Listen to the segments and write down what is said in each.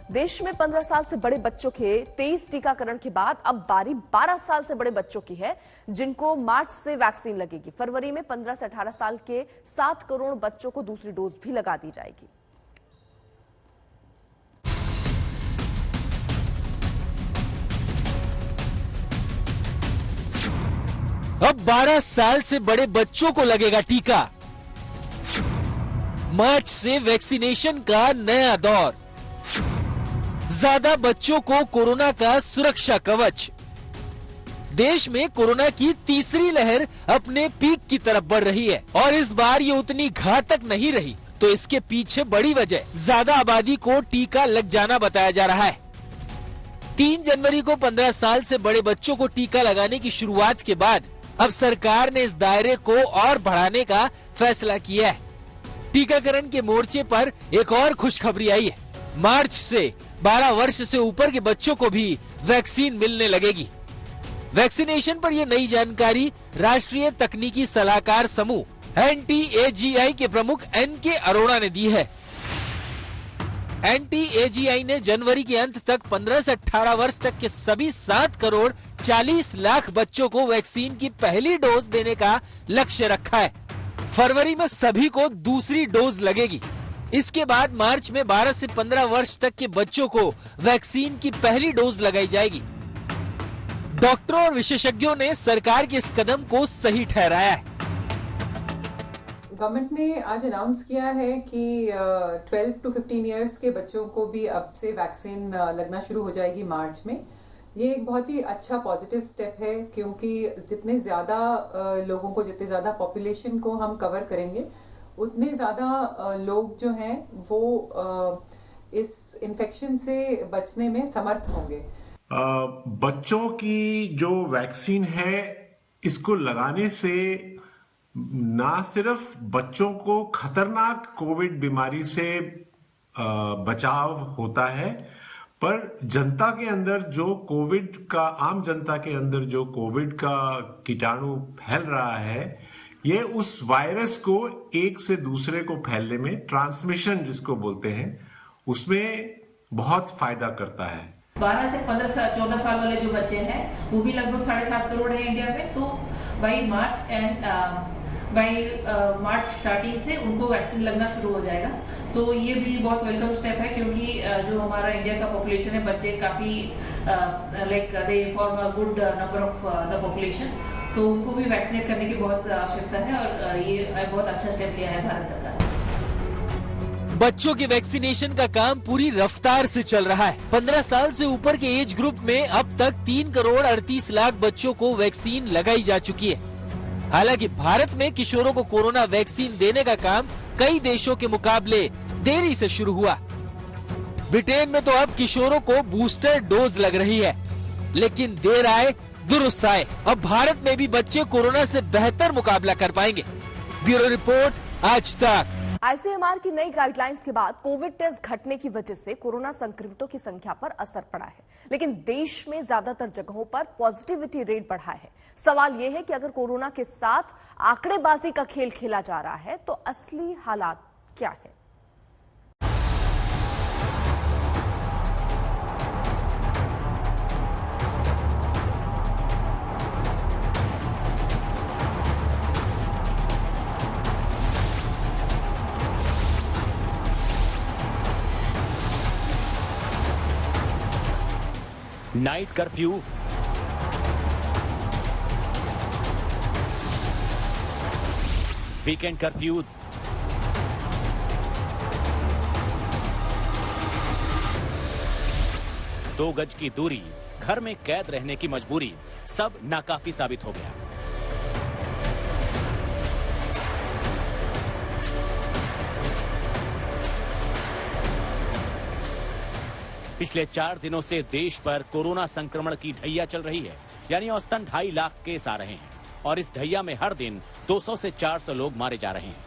देश में 15 साल से बड़े बच्चों के 23 टीकाकरण के बाद अब बारी 12 साल से बड़े बच्चों की है, जिनको मार्च से वैक्सीन लगेगी। फरवरी में 15 से 18 साल के 7 करोड़ बच्चों को दूसरी डोज भी लगा दी जाएगी। अब 12 साल से बड़े बच्चों को लगेगा टीका। मार्च से वैक्सीनेशन का नया दौर। ज्यादा बच्चों को कोरोना का सुरक्षा कवच। देश में कोरोना की तीसरी लहर अपने पीक की तरफ बढ़ रही है और इस बार ये उतनी घातक नहीं रही, तो इसके पीछे बड़ी वजह ज्यादा आबादी को टीका लग जाना बताया जा रहा है। 3 जनवरी को 15 साल से बड़े बच्चों को टीका लगाने की शुरुआत के बाद अब सरकार ने इस दायरे को और बढ़ाने का फैसला किया है। टीकाकरण के मोर्चे पर एक और खुशखबरी आई है। मार्च से 12 वर्ष से ऊपर के बच्चों को भी वैक्सीन मिलने लगेगी। वैक्सीनेशन पर यह नई जानकारी राष्ट्रीय तकनीकी सलाहकार समूह NTAGI के प्रमुख NK अरोड़ा ने दी है। NTAGI ने जनवरी के अंत तक 15 से 18 वर्ष तक के सभी 7 करोड़ 40 लाख बच्चों को वैक्सीन की पहली डोज देने का लक्ष्य रखा है। फरवरी में सभी को दूसरी डोज लगेगी। इसके बाद मार्च में 12 से 15 वर्ष तक के बच्चों को वैक्सीन की पहली डोज लगाई जाएगी। डॉक्टरों और विशेषज्ञों ने सरकार के इस कदम को सही ठहराया है। गवर्नमेंट ने आज अनाउंस किया है कि 12 to 15 इयर्स के बच्चों को भी अब से वैक्सीन लगना शुरू हो जाएगी मार्च में। ये एक बहुत ही अच्छा पॉजिटिव स्टेप है, क्योंकि जितने ज्यादा लोगों को, जितने ज्यादा पॉपुलेशन को हम कवर करेंगे, उतने ज्यादा लोग जो हैं वो इस इन्फेक्शन से बचने में समर्थ होंगे। बच्चों की जो वैक्सीन है, इसको लगाने से ना सिर्फ बच्चों को खतरनाक कोविड बीमारी से बचाव होता है, पर जनता के अंदर जो कोविड का, आम जनता के अंदर जो कोविड का कीटाणु फैल रहा है, ये उस वायरस को एक से दूसरे को फैलने में, ट्रांसमिशन जिसको बोलते हैं, उसमें बहुत फायदा करता है। 12 से 14 साल वाले जो बच्चे हैं वो भी लगभग 7.5 करोड़ है इंडिया में। तो मार्च स्टार्टिंग से उनको वैक्सीन लगना शुरू हो जाएगा। तो ये भी बहुत वेलकम स्टेप है, क्योंकि जो हमारा इंडिया का पॉपुलेशन है, बच्चे काफी they form a good number of the population, तो उनको भी वैक्सीनेट करने की बहुत आवश्यकता है और ये बहुत अच्छा स्टेप लिया है भारत सरकार ने। बच्चों के वैक्सीनेशन का काम पूरी रफ्तार से चल रहा है। 15 साल से ऊपर के एज ग्रुप में अब तक 3 करोड़ 38 लाख बच्चों को वैक्सीन लगाई जा चुकी है। हालांकि भारत में किशोरों को कोरोना वैक्सीन देने का काम कई देशों के मुकाबले देरी से शुरू हुआ। ब्रिटेन में तो अब किशोरों को बूस्टर डोज लग रही है, लेकिन देर आए दुरुस्त आए। अब भारत में भी बच्चे कोरोना से बेहतर मुकाबला कर पाएंगे। ब्यूरो रिपोर्ट, आज तक। ICMR की नई गाइडलाइंस के बाद कोविड टेस्ट घटने की वजह से कोरोना संक्रमितों की संख्या पर असर पड़ा है, लेकिन देश में ज्यादातर जगहों पर पॉजिटिविटी रेट बढ़ा है। सवाल यह है कि अगर कोरोना के साथ आंकड़ेबाजी का खेल खेला जा रहा है, तो असली हालात क्या है? नाइट कर्फ्यू, वीकेंड कर्फ्यू, दो गज की दूरी, घर में कैद रहने की मजबूरी, सब नाकाफी साबित हो गया। पिछले 4 दिनों से देश पर कोरोना संक्रमण की ढैया चल रही है, यानी औसतन 2.5 लाख केस आ रहे हैं और इस ढैया में हर दिन 200 से 400 लोग मारे जा रहे हैं।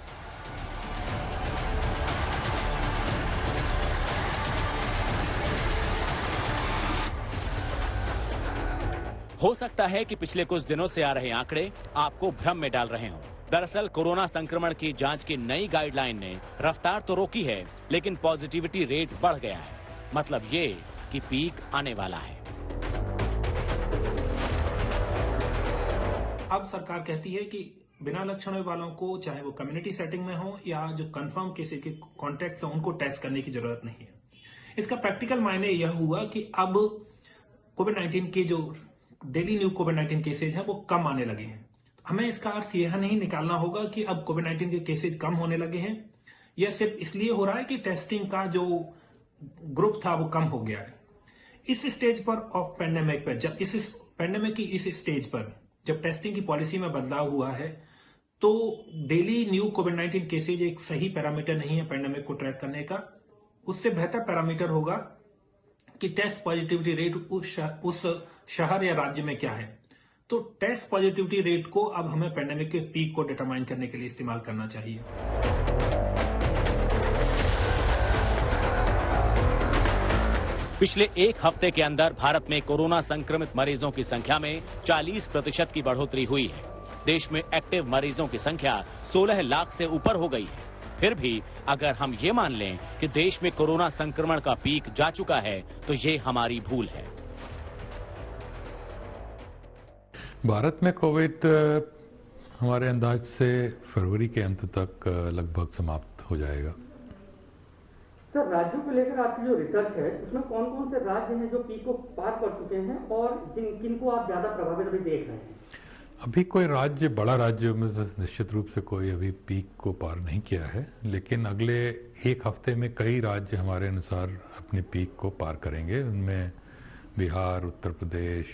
हो सकता है कि पिछले कुछ दिनों से आ रहे आंकड़े आपको भ्रम में डाल रहे हों। दरअसल कोरोना संक्रमण की जांच की नई गाइडलाइन ने रफ्तार तो रोकी है, लेकिन पॉजिटिविटी रेट बढ़ गया है। मतलब ये कि पीक आने वाला है। अब सरकार कहती है कि बिना लक्षणों वालों को, चाहे वो कम्युनिटी सेटिंग में हो या जो कंफर्म केसेस के कॉन्टैक्ट्स हैं, उनको टेस्ट करने की जरूरत नहीं है। इसका प्रैक्टिकल मायने यह हुआ कि अब कोविड-19 के जो डेली न्यू कोविड-19 केसेज हैं वो कम आने लगे हैं। हमें इसका अर्थ यह नहीं निकालना होगा कि अब कोविड-19 के केसेज कम होने लगे हैं। यह सिर्फ इसलिए हो रहा है कि टेस्टिंग का जो ग्रुप था वो कम हो गया है। इस स्टेज पर ऑफ पेंडेमिक पर, जब इस पेंडेमिक की इस स्टेज पर जब टेस्टिंग की पॉलिसी में बदलाव हुआ है, तो डेली न्यू कोविड-19 केसेज एक सही पैरामीटर नहीं है पेंडेमिक को ट्रैक करने का। उससे बेहतर पैरामीटर होगा कि टेस्ट पॉजिटिविटी रेट उस शहर या राज्य में क्या है। तो टेस्ट पॉजिटिविटी रेट को अब हमें पेंडेमिक के पीक को डिटरमाइन करने के लिए इस्तेमाल करना चाहिए। पिछले एक हफ्ते के अंदर भारत में कोरोना संक्रमित मरीजों की संख्या में 40% की बढ़ोतरी हुई है। देश में एक्टिव मरीजों की संख्या 16 लाख से ऊपर हो गई है। फिर भी अगर हम ये मान लें कि देश में कोरोना संक्रमण का पीक जा चुका है, तो ये हमारी भूल है। भारत में कोविड हमारे अंदाज से फरवरी के अंत तक लगभग समाप्त हो जाएगा। सर, राज्यों को लेकर आपकी जो रिसर्च है उसमें कौन कौन से राज्य हैं जो पीक को पार कर चुके हैं और किनको आप ज्यादा प्रभावित अभी देख रहे हैं? अभी कोई राज्य, बड़ा राज्य में निश्चित रूप से कोई अभी पीक को पार नहीं किया है, लेकिन अगले एक हफ्ते में कई राज्य हमारे अनुसार अपनी पीक को पार करेंगे। उनमें बिहार, उत्तर प्रदेश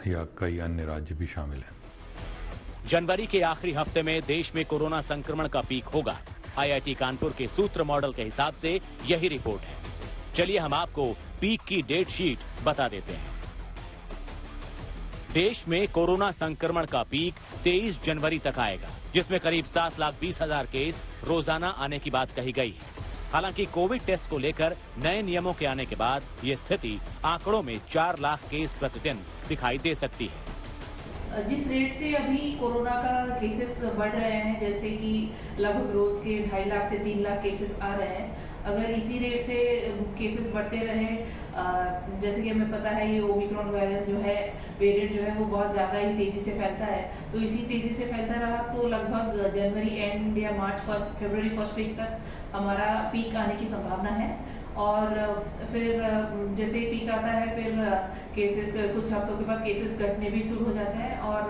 या कई अन्य राज्य भी शामिल हैं। जनवरी के आखिरी हफ्ते में देश में कोरोना संक्रमण का पीक होगा। IIT कानपुर के सूत्र मॉडल के हिसाब से यही रिपोर्ट है। चलिए हम आपको पीक की डेट शीट बता देते हैं। देश में कोरोना संक्रमण का पीक 23 जनवरी तक आएगा, जिसमें करीब 7,20,000 केस रोजाना आने की बात कही गई है। हालांकि कोविड टेस्ट को लेकर नए नियमों के आने के बाद ये स्थिति आंकड़ों में 4 लाख केस प्रतिदिन दिखाई दे सकती है। जिस रेट से अभी कोरोना का केसेस बढ़ रहे हैं, जैसे कि लगभग रोज के 2.5 लाख से 3 लाख केसेस आ रहे हैं, अगर इसी रेट से केसेस बढ़ते रहे, जैसे कि हमें पता है ये ओमिक्रॉन वायरस जो है, वेरिएंट जो है वो बहुत ज़्यादा ही तेज़ी से फैलता है, तो इसी तेज़ी से फैलता रहा तो लगभग जनवरी एंड या फरवरी फर्स्ट वीक तक हमारा पीक आने की संभावना है। और फिर जैसे ही पीक आता है, फिर केसेस कुछ हफ्तों के बाद केसेस घटने भी शुरू हो जाते हैं और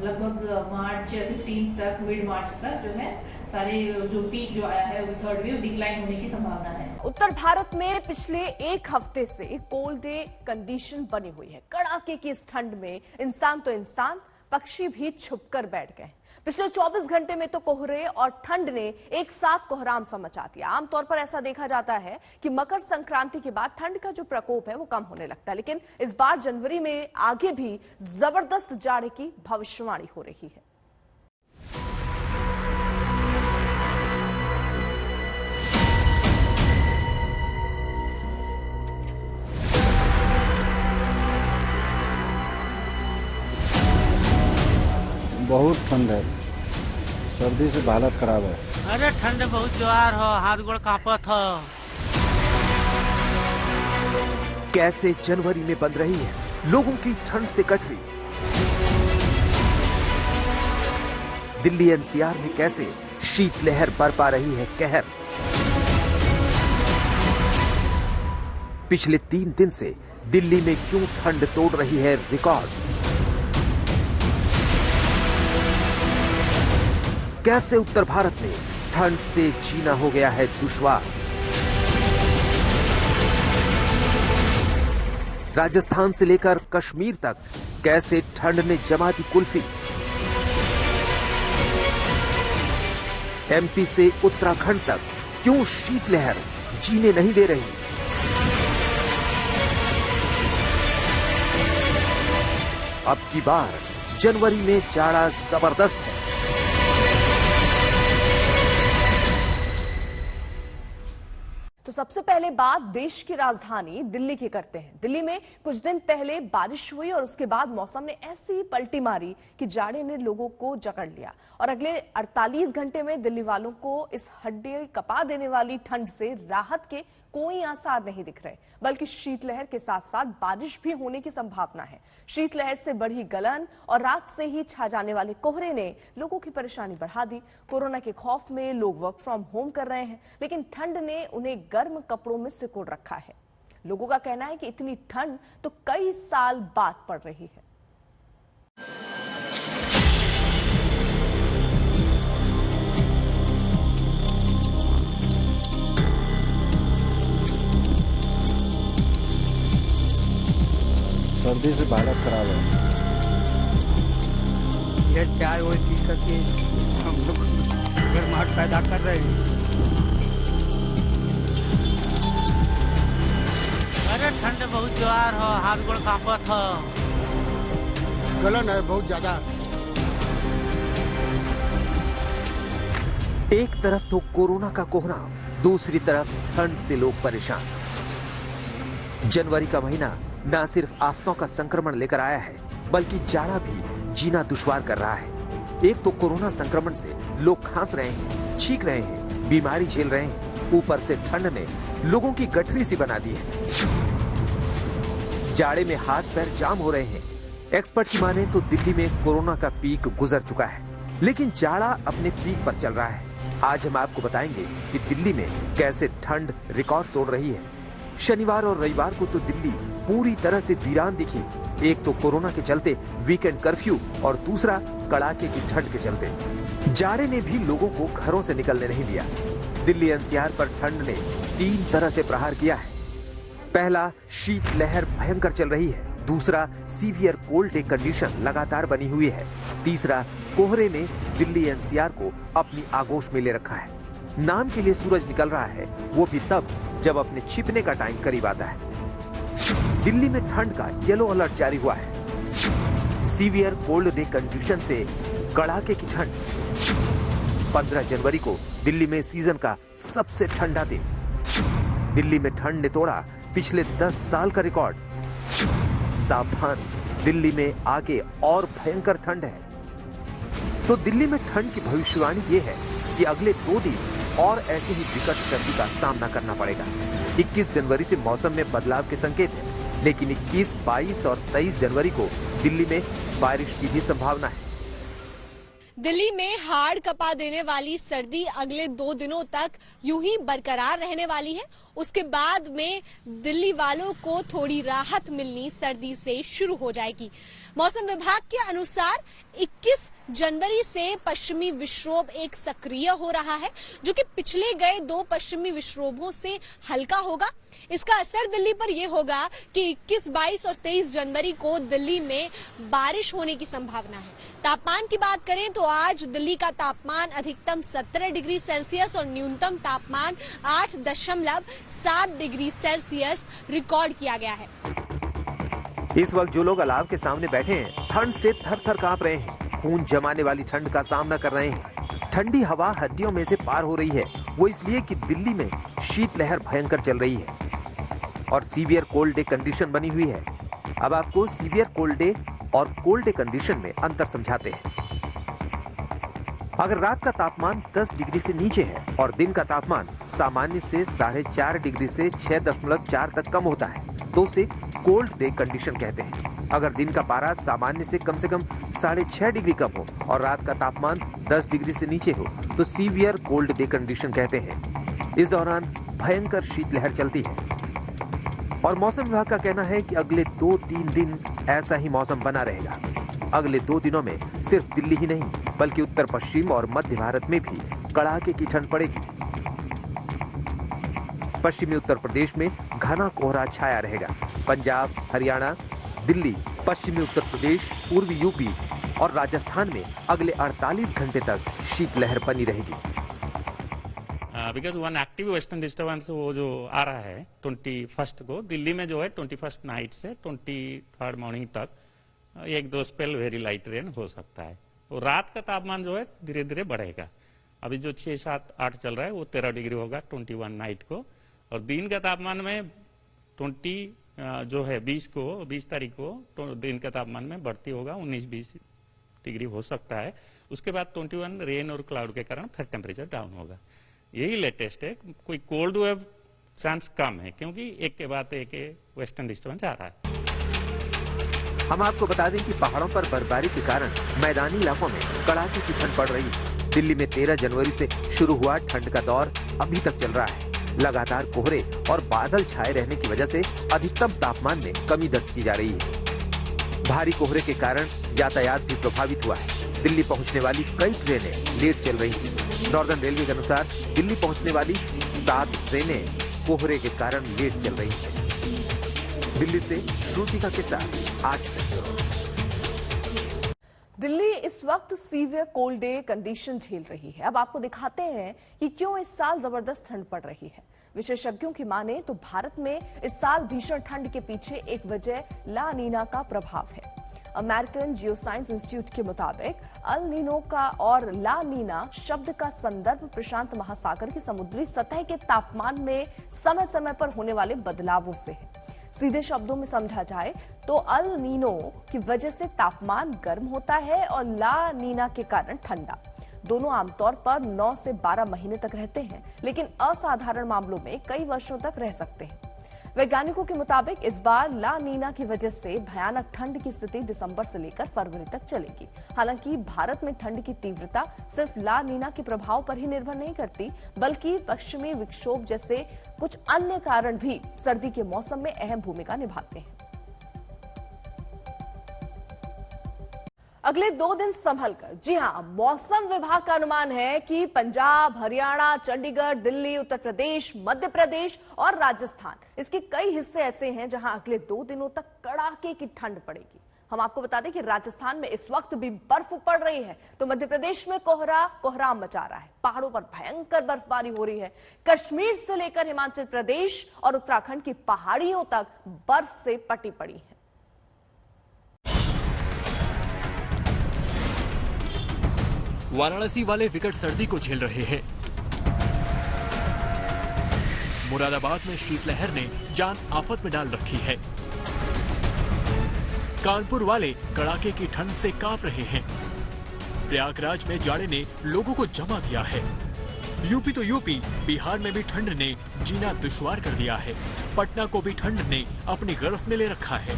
लगभग मार्च 15 तक, मिड मार्च तक जो है सारे जो पीक जो आया है थर्ड वेव डिक्लाइन होने की संभावना है। उत्तर भारत में पिछले एक हफ्ते से कोल्ड डे कंडीशन बनी हुई है। कड़ाके की इस ठंड में इंसान तो इंसान, पक्षी भी छुपकर बैठ गए। पिछले 24 घंटे में तो कोहरे और ठंड ने एक साथ कोहराम सा मचा दिया। आमतौर पर ऐसा देखा जाता है कि मकर संक्रांति के बाद ठंड का जो प्रकोप है वो कम होने लगता है, लेकिन इस बार जनवरी में आगे भी जबरदस्त जाड़े की भविष्यवाणी हो रही है। बहुत ठंड है, सर्दी से हालत खराब है। अरे ठंड बहुत जोर हो, हाथ गोड़ कांपत हो। कैसे जनवरी में बंद रही है लोगों की ठंड से कटरी। दिल्ली NCR में कैसे शीतलहर बरपा रही है कहर। पिछले 3 दिन से दिल्ली में क्यों ठंड तोड़ रही है रिकॉर्ड। कैसे उत्तर भारत में ठंड से जीना हो गया है दुश्वार। राजस्थान से लेकर कश्मीर तक कैसे ठंड ने जमा दी कुल्फी। MP से उत्तराखंड तक क्यों शीतलहर जीने नहीं दे रही। अब की बार जनवरी में जाड़ा जबरदस्त है। तो सबसे पहले बात देश की राजधानी दिल्ली की करते हैं। दिल्ली में कुछ दिन पहले बारिश हुई और उसके बाद मौसम ने ऐसी पलटी मारी कि जाड़े ने लोगों को जकड़ लिया और अगले 48 घंटे में दिल्ली वालों को इस हड्डी कपा देने वाली ठंड से राहत के कोई आसार नहीं दिख रहे, बल्कि शीतलहर के साथ साथ बारिश भी होने की संभावना है। शीतलहर से बढ़ी गलन और रात से ही छा जाने वाले कोहरे ने लोगों की परेशानी बढ़ा दी। कोरोना के खौफ में लोग वर्क फ्रॉम होम कर रहे हैं, लेकिन ठंड ने उन्हें गर्म कपड़ों में सिकोड़ रखा है। लोगों का कहना है कि इतनी ठंड तो कई साल बाद पड़ रही है। सर्दी से हालत खराब है। ये चाय वो पी करके हम लोग गर्माहट पैदा कर रहे हैं। अरे ठंड बहुत जोर हो, हाथ गोड़ कांपत हो, गलन है बहुत ज्यादा। एक तरफ तो कोरोना का कोहरा, दूसरी तरफ ठंड से लोग परेशान। जनवरी का महीना न सिर्फ आफतों का संक्रमण लेकर आया है, बल्कि जाड़ा भी जीना दुश्वार कर रहा है। एक तो कोरोना संक्रमण से लोग खांस रहे हैं, छींक रहे हैं, बीमारी झेल रहे हैं, ऊपर से ठंड ने लोगों की गठरी सी बना दी है। जाड़े में हाथ पैर जाम हो रहे हैं। एक्सपर्ट की माने तो दिल्ली में कोरोना का पीक गुजर चुका है, लेकिन जाड़ा अपने पीक पर चल रहा है। आज हम आपको बताएंगे कि दिल्ली में कैसे ठंड रिकॉर्ड तोड़ रही है। शनिवार और रविवार को तो दिल्ली पूरी तरह से वीरान दिखी। एक तो कोरोना के चलते वीकेंड कर्फ्यू और दूसरा कड़ाके की ठंड के चलते जाड़े ने भी लोगों को घरों से निकलने नहीं दिया। दिल्ली एनसीआर पर ठंड ने 3 तरह से प्रहार किया है। पहला, शीतलहर भयंकर चल रही है। दूसरा, सीवियर कोल्ड डे कंडीशन लगातार बनी हुई है। तीसरा, कोहरे ने दिल्ली एनसीआर को अपनी आगोश में ले रखा है। नाम के लिए सूरज निकल रहा है, वो भी तब जब अपने छिपने का टाइम करीब आता है। दिल्ली में ठंड का येलो अलर्ट जारी हुआ है। सीवियर कोल्ड डे कंडीशन से कड़ाके की ठंड। 15 जनवरी को दिल्ली में सीजन का सबसे ठंडा दिन। दिल्ली में ठंड ने तोड़ा पिछले 10 साल का रिकॉर्ड। सावधान, दिल्ली में आगे और भयंकर ठंड है। तो दिल्ली में ठंड की भविष्यवाणी ये है कि अगले 2 दिन और ऐसे ही विकट सर्दी का सामना करना पड़ेगा। 21 जनवरी से मौसम में बदलाव के संकेत हैं, लेकिन 21, 22 और 23 जनवरी को दिल्ली में बारिश की भी संभावना है। दिल्ली में हाड़ कपा देने वाली सर्दी अगले 2 दिनों तक यूं ही बरकरार रहने वाली है। उसके बाद में दिल्ली वालों को थोड़ी राहत मिलनी सर्दी से शुरू हो जाएगी। मौसम विभाग के अनुसार 21 जनवरी से पश्चिमी विक्षोभ एक सक्रिय हो रहा है, जो कि पिछले गए 2 पश्चिमी विक्षोभों से हल्का होगा। इसका असर दिल्ली पर यह होगा कि 21, 22 और 23 जनवरी को दिल्ली में बारिश होने की संभावना है। तापमान की बात करें तो आज दिल्ली का तापमान अधिकतम 17 डिग्री सेल्सियस और न्यूनतम तापमान 8.7 डिग्री सेल्सियस रिकॉर्ड किया गया है। इस वक्त जो लोग अलाव के सामने बैठे हैं, ठंड से थर-थर कांप रहे हैं। खून जमाने वाली ठंड का सामना कर रहे हैं। ठंडी हवा हड्डियों में से पार हो रही है। वो इसलिए कि दिल्ली में शीतलहर भयंकर चल रही है और सीवियर कोल्ड डे कंडीशन बनी हुई है। अब आपको सीवियर कोल्ड डे और कोल्ड डे कंडीशन में अंतर समझाते हैं। अगर रात का तापमान 10 डिग्री से नीचे है और दिन का तापमान सामान्य से 4.5 डिग्री से 6.4 तक कम होता है, तो उसे कोल्ड डे कंडीशन कहते हैं। अगर दिन का पारा सामान्य से कम 6.5 डिग्री कम हो और रात का तापमान 10 डिग्री से नीचे हो, तो सीवियर कोल्ड डे कंडीशन कहते हैं। इस दौरान भयंकर शीतलहर चलती है और मौसम विभाग का कहना है कि अगले 2-3 दिन ऐसा ही मौसम बना रहेगा। अगले 2 दिनों में सिर्फ दिल्ली ही नहीं, बल्कि उत्तर पश्चिम और मध्य भारत में भी कड़ाके की ठंड पड़ेगी। पश्चिमी उत्तर प्रदेश में घना कोहरा छाया रहेगा। पंजाब, हरियाणा, दिल्ली, पश्चिमी उत्तर प्रदेश, पूर्वी यूपी और राजस्थान में अगले 48 घंटे तक शीतलहर बनी रहेगी। Because one active western disturbance वो जो आ रहा है 21 को दिल्ली में जो है 21 नाइट से 23 मॉर्निंग तक 1-2 स्पेल वेरी लाइट रेन हो सकता है। और रात का तापमान जो है धीरे धीरे बढ़ेगा। अभी जो 6, 7, 8 चल रहा है वो 13 डिग्री होगा 21 नाइट को और दिन का तापमान में 20 तारीख को तो दिन का तापमान में बढ़ती होगा, 19-20 डिग्री हो सकता है। उसके बाद 21 रेन और क्लाउड के कारण फिर टेम्परेचर डाउन होगा। यही लेटेस्ट है। कोई कोल्ड वेव चांस कम है क्योंकि एक के बाद एक वेस्टर्न डिस्टर्बेंस आ रहा है। हम आपको बता दें कि पहाड़ों पर बर्फबारी के कारण मैदानी इलाकों में कड़ाके की ठंड पड़ रही है। दिल्ली में 13 जनवरी से शुरू हुआ ठंड का दौर अभी तक चल रहा है। लगातार कोहरे और बादल छाए रहने की वजह से अधिकतम तापमान में कमी दर्ज की जा रही है। भारी कोहरे के कारण यातायात भी प्रभावित हुआ है। दिल्ली पहुंचने वाली कई ट्रेनें लेट चल रही हैं। नॉर्दर्न रेलवे के अनुसार दिल्ली पहुंचने वाली 7 ट्रेनें कोहरे के कारण लेट चल रही हैं। दिल्ली से श्रुतिका के साथ आज तक। दिल्ली इस वक्त सीवियर कोल्ड डे कंडीशन झेल रही है। अब आपको दिखाते हैं कि क्यों इस साल जबरदस्त ठंड पड़ रही है। विशेषज्ञों की माने तो भारत में इस साल भीषण ठंड के पीछे एक वजह ला नीना का प्रभाव है। अमेरिकन जियोसाइंस इंस्टीट्यूट के मुताबिक अल नीनो का और ला नीना शब्द का संदर्भ प्रशांत महासागर की समुद्री सतह के तापमान में समय समय पर होने वाले बदलावों से है। सीधे शब्दों में समझा जाए तो अल नीनो की वजह से तापमान गर्म होता है और ला नीना के कारण ठंडा। दोनों आमतौर पर 9 से 12 महीने तक रहते हैं, लेकिन असाधारण मामलों में कई वर्षों तक रह सकते हैं। वैज्ञानिकों के मुताबिक इस बार ला नीना की वजह से भयानक ठंड की स्थिति दिसंबर से लेकर फरवरी तक चलेगी। हालांकि भारत में ठंड की तीव्रता सिर्फ ला नीना के प्रभाव पर ही निर्भर नहीं करती, बल्कि पश्चिमी विक्षोभ जैसे कुछ अन्य कारण भी सर्दी के मौसम में अहम भूमिका निभाते हैं। अगले 2 दिन संभल कर, जी हां, मौसम विभाग का अनुमान है कि पंजाब, हरियाणा, चंडीगढ़, दिल्ली, उत्तर प्रदेश, मध्य प्रदेश और राजस्थान, इसके कई हिस्से ऐसे हैं जहां अगले 2 दिनों तक कड़ाके की ठंड पड़ेगी। हम आपको बता दें कि राजस्थान में इस वक्त भी बर्फ पड़ रही है, तो मध्य प्रदेश में कोहराम मचा रहा है। पहाड़ों पर भयंकर बर्फबारी हो रही है। कश्मीर से लेकर हिमाचल प्रदेश और उत्तराखंड की पहाड़ियों तक बर्फ से पटी पड़ी है। वाराणसी वाले विकट सर्दी को झेल रहे हैं। मुरादाबाद में शीतलहर ने जान आफत में डाल रखी है। कानपुर वाले कड़ाके की ठंड से कांप रहे हैं। प्रयागराज में जाड़े ने लोगों को जमा दिया है। यूपी तो यूपी, बिहार में भी ठंड ने जीना दुश्वार कर दिया है। पटना को भी ठंड ने अपनी गिरफ्त में ले रखा है।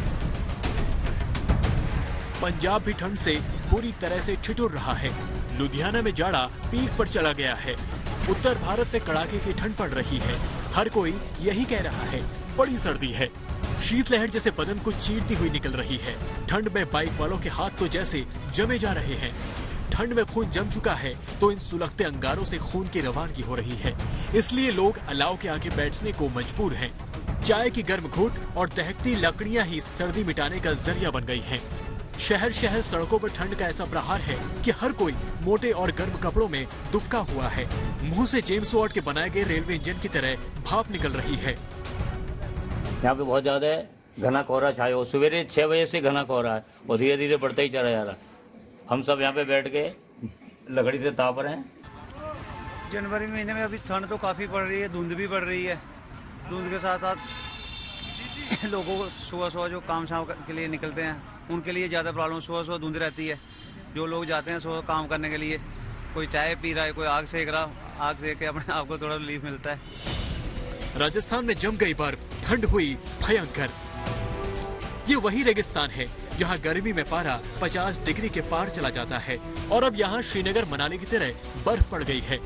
पंजाब भी ठंड से पूरी तरह से ठिठुर रहा है। लुधियाना में जाड़ा पीक पर चला गया है। उत्तर भारत में कड़ाके की ठंड पड़ रही है। हर कोई यही कह रहा है, बड़ी सर्दी है। शीतलहर जैसे बदन को चीरती हुई निकल रही है। ठंड में बाइक वालों के हाथ तो जैसे जमे जा रहे हैं। ठंड में खून जम चुका है तो इन सुलगते अंगारों से खून की रवानगी हो रही है। इसलिए लोग अलाव के आगे बैठने को मजबूर हैं। चाय की गर्म घूंट और दहकती लकड़ियां ही सर्दी मिटाने का जरिया बन गई हैं। शहर शहर सड़कों पर ठंड का ऐसा प्रहार है कि हर कोई मोटे और गर्म कपड़ों में दुबका हुआ है। मुंह से जेम्स वॉट के बनाए गए रेलवे इंजन की तरह भाप निकल रही है। यहाँ पे बहुत ज्यादा घना कोहरा छाया हो। सवेरे 6 बजे से घना कोहरा है और धीरे धीरे बढ़ता ही चला जा रहा है। हम सब यहाँ पे बैठ के लकड़ी से ताप रहे हैं। जनवरी महीने में अभी ठंड तो काफी पड़ रही है, धुंध भी पड़ रही है। धुंध के साथ साथ लोगों को सुबह जो काम शाम के लिए निकलते हैं उनके लिए ज्यादा प्रॉब्लम, सुबह धुंध रहती है। जो लोग जाते हैं सुबह काम करने के लिए, कोई चाय पी रहा है, कोई आग सेक रहा, आग सेक के अपने आप को थोड़ा रिलीफ मिलता है। राजस्थान में जम गई बर्फ, ठंड हुई भयंकर। ये वही रेगिस्तान है जहां गर्मी में पारा 50 डिग्री के पार चला जाता है और अब यहाँ श्रीनगर मनाली की तरह बर्फ पड़ गई है।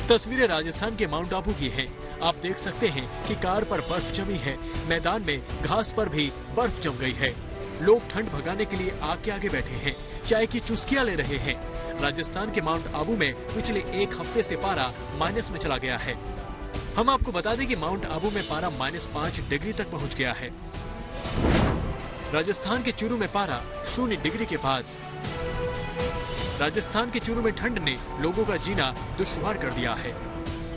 तस्वीरें राजस्थान के माउंट आबू की हैं। आप देख सकते हैं कि कार पर बर्फ जमी है। मैदान में घास पर भी बर्फ जम गई है। लोग ठंड भगाने के लिए आग के आगे बैठे हैं, चाय की चुस्कियां ले रहे हैं। राजस्थान के माउंट आबू में पिछले 1 हफ्ते से पारा माइनस में चला गया है। हम आपको बता दें कि माउंट आबू में पारा -5 डिग्री तक पहुंच गया है। राजस्थान के चूरू में पारा 0 डिग्री के पास। राजस्थान के चूरू में ठंड ने लोगों का जीना दुश्वार कर दिया है।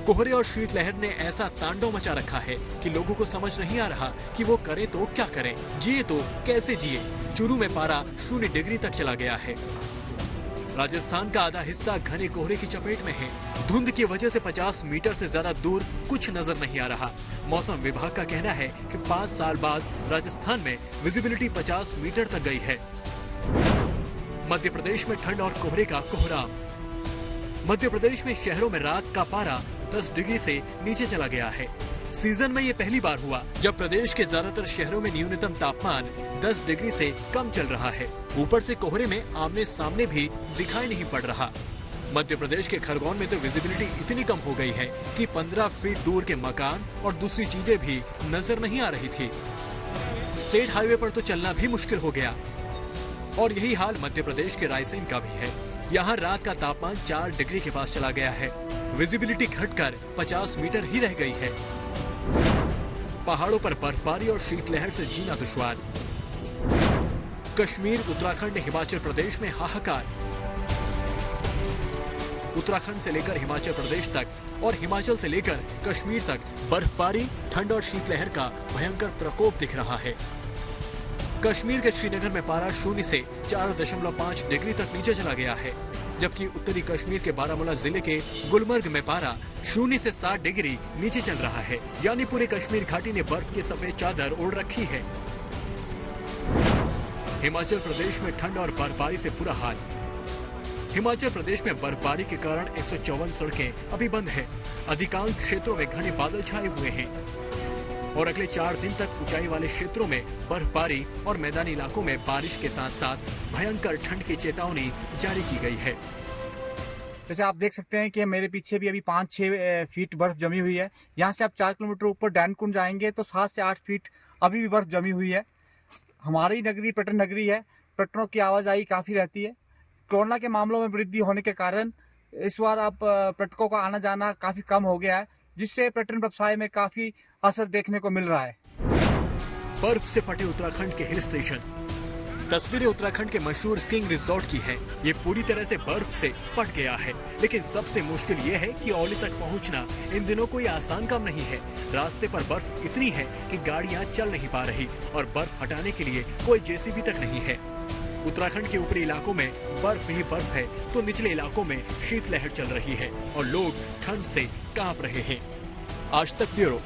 कोहरे और शीतलहर ने ऐसा तांडव मचा रखा है कि लोगों को समझ नहीं आ रहा कि वो करें तो क्या करें, जिए तो कैसे जिए। चूरू में पारा 0 डिग्री तक चला गया है। राजस्थान का आधा हिस्सा घने कोहरे की चपेट में है। धुंध की वजह से 50 मीटर से ज्यादा दूर कुछ नजर नहीं आ रहा। मौसम विभाग का कहना है कि 5 साल बाद राजस्थान में विजिबिलिटी 50 मीटर तक गई है। मध्य प्रदेश में ठंड और कोहरे का कोहराम। मध्य प्रदेश में शहरों में रात का पारा 10 डिग्री से नीचे चला गया है। सीजन में ये पहली बार हुआ जब प्रदेश के ज्यादातर शहरों में न्यूनतम तापमान 10 डिग्री से कम चल रहा है। ऊपर से कोहरे में आमने सामने भी दिखाई नहीं पड़ रहा। मध्य प्रदेश के खरगोन में तो विजिबिलिटी इतनी कम हो गई है कि 15 फीट दूर के मकान और दूसरी चीजें भी नजर नहीं आ रही थी। स्टेट हाईवे पर तो चलना भी मुश्किल हो गया। और यही हाल मध्य प्रदेश के रायसेन का भी है। यहाँ रात का तापमान 4 डिग्री के पास चला गया है। विजिबिलिटी घटकर 50 मीटर ही रह गई है। पहाड़ों पर बर्फबारी और शीतलहर से जीना दुश्वार। कश्मीर, उत्तराखंड, हिमाचल प्रदेश में हाहाकार। उत्तराखंड से लेकर हिमाचल प्रदेश तक और हिमाचल से लेकर कश्मीर तक बर्फबारी, ठंड और शीतलहर का भयंकर प्रकोप दिख रहा है। कश्मीर के श्रीनगर में पारा 0 से 4.5 डिग्री तक नीचे चला गया है, जबकि उत्तरी कश्मीर के बारामूला जिले के गुलमर्ग में पारा 0 से 7 डिग्री नीचे चल रहा है। यानी पूरे कश्मीर घाटी ने बर्फ की सफेद चादर ओढ़ रखी है। हिमाचल प्रदेश में ठंड और बर्फबारी से बुरा हाल। हिमाचल प्रदेश में बर्फबारी के कारण 154 सड़कें अभी बंद है। अधिकांश क्षेत्रों में घने बादल छाए हुए हैं और अगले 4 दिन तक ऊंचाई वाले क्षेत्रों में बर्फबारी और मैदानी इलाकों में बारिश के साथ साथ भयंकर ठंड की चेतावनी जारी की गई है। जैसे आप देख सकते हैं कि मेरे पीछे भी अभी 5-6 फीट बर्फ जमी हुई है। यहाँ से आप 4 किलोमीटर ऊपर डैनकुंड जाएंगे तो 7 से 8 फीट अभी भी बर्फ जमी हुई है। हमारी नगरी पर्यटन नगरी है, पर्यटकों की आवाजाही काफी रहती है। कोरोना के मामलों में वृद्धि होने के कारण इस बार अब पर्यटकों का आना जाना काफी कम हो गया है, जिससे पर्यटन व्यवसाय में काफी असर देखने को मिल रहा है। बर्फ से पटे उत्तराखंड के हिल स्टेशन। तस्वीरें उत्तराखंड के मशहूर स्कीइंग रिजॉर्ट की हैं। ये पूरी तरह से बर्फ से पट गया है, लेकिन सबसे मुश्किल ये है कि औली तक पहुंचना इन दिनों कोई आसान काम नहीं है। रास्ते पर बर्फ इतनी है कि गाड़ियां चल नहीं पा रही और बर्फ हटाने के लिए कोई जेसीबी तक नहीं है। उत्तराखंड के ऊपरी इलाकों में बर्फ ही बर्फ है तो निचले इलाकों में शीतलहर चल रही है और लोग ठंड से कांप रहे हैं। आज तक ब्यूरो।